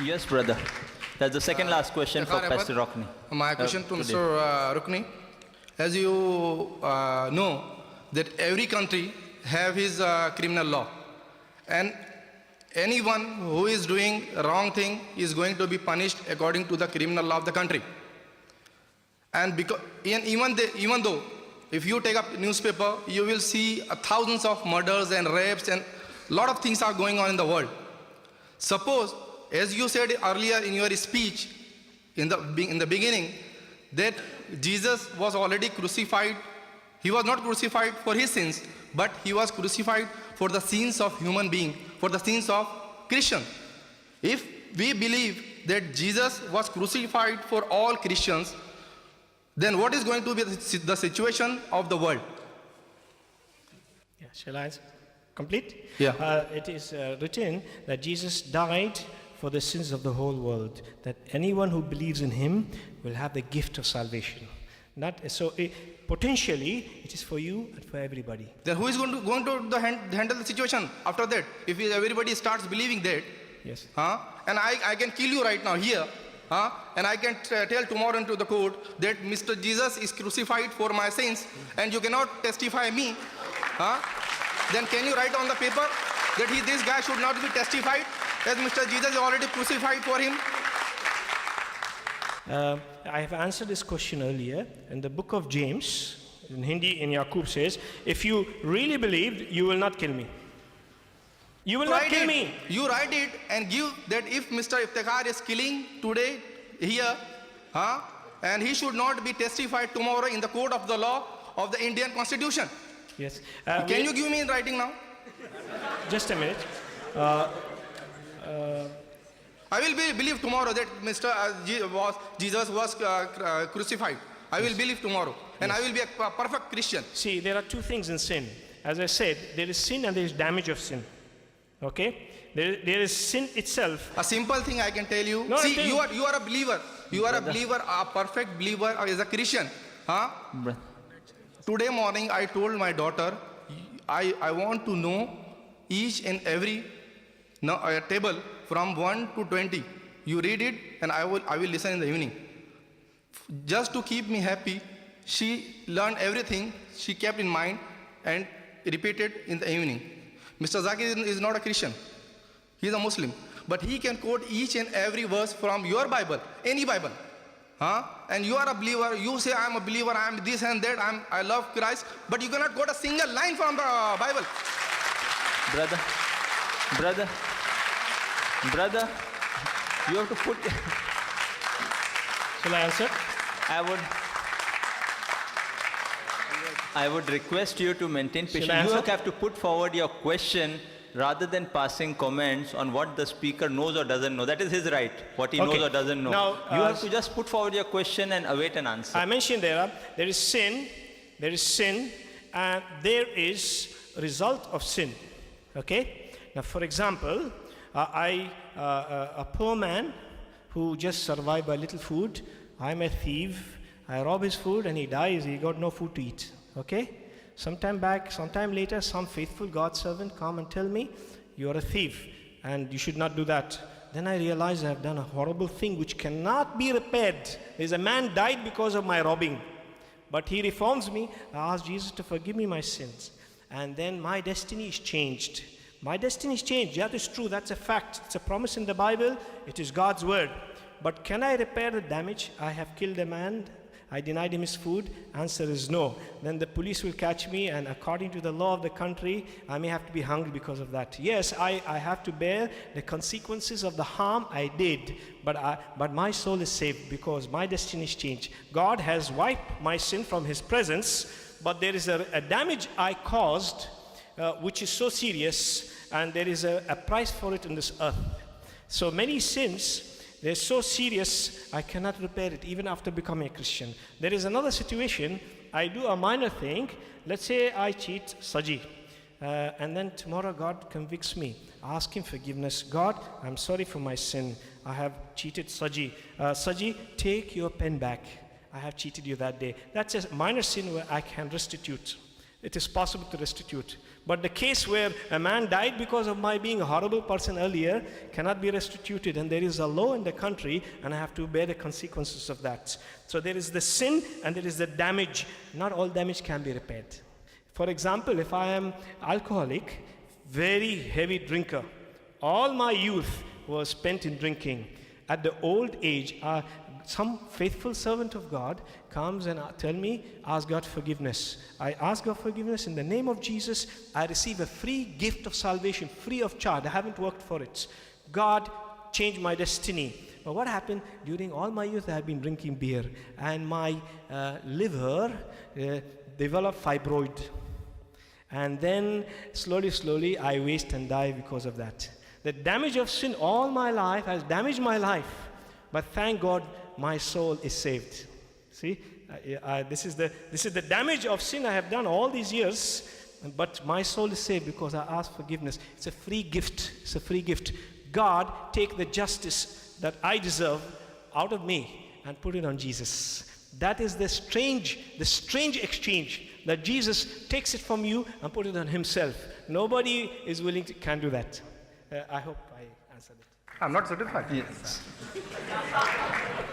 Yes, brother. That's the second last question for Pastor Rockney. My question to Mr. Rockney. As you know, that every country have his criminal law. And anyone who is doing wrong thing is going to be punished according to the criminal law of the country. And because, even though, if you take up newspaper, you will see thousands of murders and rapes and a lot of things are going on in the world. Suppose, as you said earlier in your speech, in the beginning, that Jesus was already crucified. He was not crucified for his sins, but he was crucified for the sins of human being, for the sins of Christian. If we believe that Jesus was crucified for all Christians, then what is going to be the situation of the world? Yeah, shall I complete? Yeah. It is written that Jesus died for the sins of the whole world, that anyone who believes in him will have the gift of salvation. Potentially, it is for you and for everybody. Then who is going to handle the situation after that? If everybody starts believing that, yes. And I can kill you right now here, and I can tell tomorrow into the court that Mr. Jesus is crucified for my sins, and you cannot testify me, then can you write on the paper that this guy should not be testified, as Mr. Jesus is already crucified for him? I have answered this question earlier. In the book of James, in Hindi, in Yaqub says, if you really believed, you will not kill me. You will not kill me. You write it and give that if Mr. Iftikhar is killing today here, and he should not be testified tomorrow in the court of the law of the Indian Constitution. Yes. Can you give me in writing now? Just a minute. I will believe tomorrow that Jesus was crucified. I will believe tomorrow. And Yes. I will be a perfect Christian. See, there are two things in sin. As I said, there is sin and there is damage of sin. Okay? There is sin itself. A simple thing I can tell you. No, See, I tell you are a believer. You are a believer, a perfect believer as a Christian. Today morning I told my daughter, I want to know each and every table from 1 to 20. You read it and I will listen in the evening. Just to keep me happy, she learned everything, she kept in mind and repeated in the evening. Mr. Zakir is not a Christian. He is a Muslim. But he can quote each and every verse from your Bible, any Bible. And you are a believer, you say I am a believer, I am this and that, I love Christ, but you cannot quote a single line from the Bible. Brother, you have to put... Shall I answer? I would request you to maintain patience. You have to put forward your question rather than passing comments on what the speaker knows or doesn't know. That is his right, what he knows or doesn't know. Now, you have to just put forward your question and await an answer. I mentioned there is sin, and there is a result of sin. Okay? Now, for example, a poor man who just survived by little food, I'm a thief, I rob his food and he dies, he got no food to eat. Okay? Sometime later, some faithful God servant come and tell me, you are a thief and you should not do that. Then I realize I have done a horrible thing which cannot be repaired. There's a man died because of my robbing. But he reforms me. I ask Jesus to forgive me my sins. And then my destiny is changed. My destiny is changed. Yeah, that's true. That's a fact. It's a promise in the Bible. It is God's word. But can I repair the damage? I have killed a man. I denied him his food. Answer is no. Then the police will catch me, and according to the law of the country, I may have to be hung because of that. Yes, I have to bear the consequences of the harm I did, but my soul is saved because my destiny is changed. God has wiped my sin from his presence, but there is a damage I caused which is so serious, and there is a price for it in this earth. So many sins, they're so serious, I cannot repair it even after becoming a Christian. There is another situation, I do a minor thing. Let's say I cheat Saji, and then tomorrow God convicts me. I ask him forgiveness. God, I'm sorry for my sin. I have cheated Saji. Saji, take your pen back. I have cheated you that day. That's a minor sin where I can restitute. It is possible to restitute. But the case where a man died because of my being a horrible person earlier cannot be restituted, and there is a law in the country, and I have to bear the consequences of that. So there is the sin and there is the damage. Not all damage can be repaired. For example, if I am alcoholic, very heavy drinker, all my youth was spent in drinking. At the old age, some faithful servant of God comes and tell me, ask God forgiveness. I ask God forgiveness in the name of Jesus. I receive a free gift of salvation, free of charge. I haven't worked for it. God changed my destiny. But what happened? During all my youth, I have been drinking beer, and my liver developed fibroid. And then slowly, I waste and die because of that. The damage of sin all my life has damaged my life. But thank God, my soul is saved. See, this is the damage of sin I have done all these years, but my soul is saved because I asked forgiveness. It's a free gift. It's a free gift. God take the justice that I deserve out of me and put it on Jesus. That is the strange exchange, that Jesus takes it from you and put it on himself. Nobody is willing to can do that. I hope I answered it. I'm not satisfied. Yes.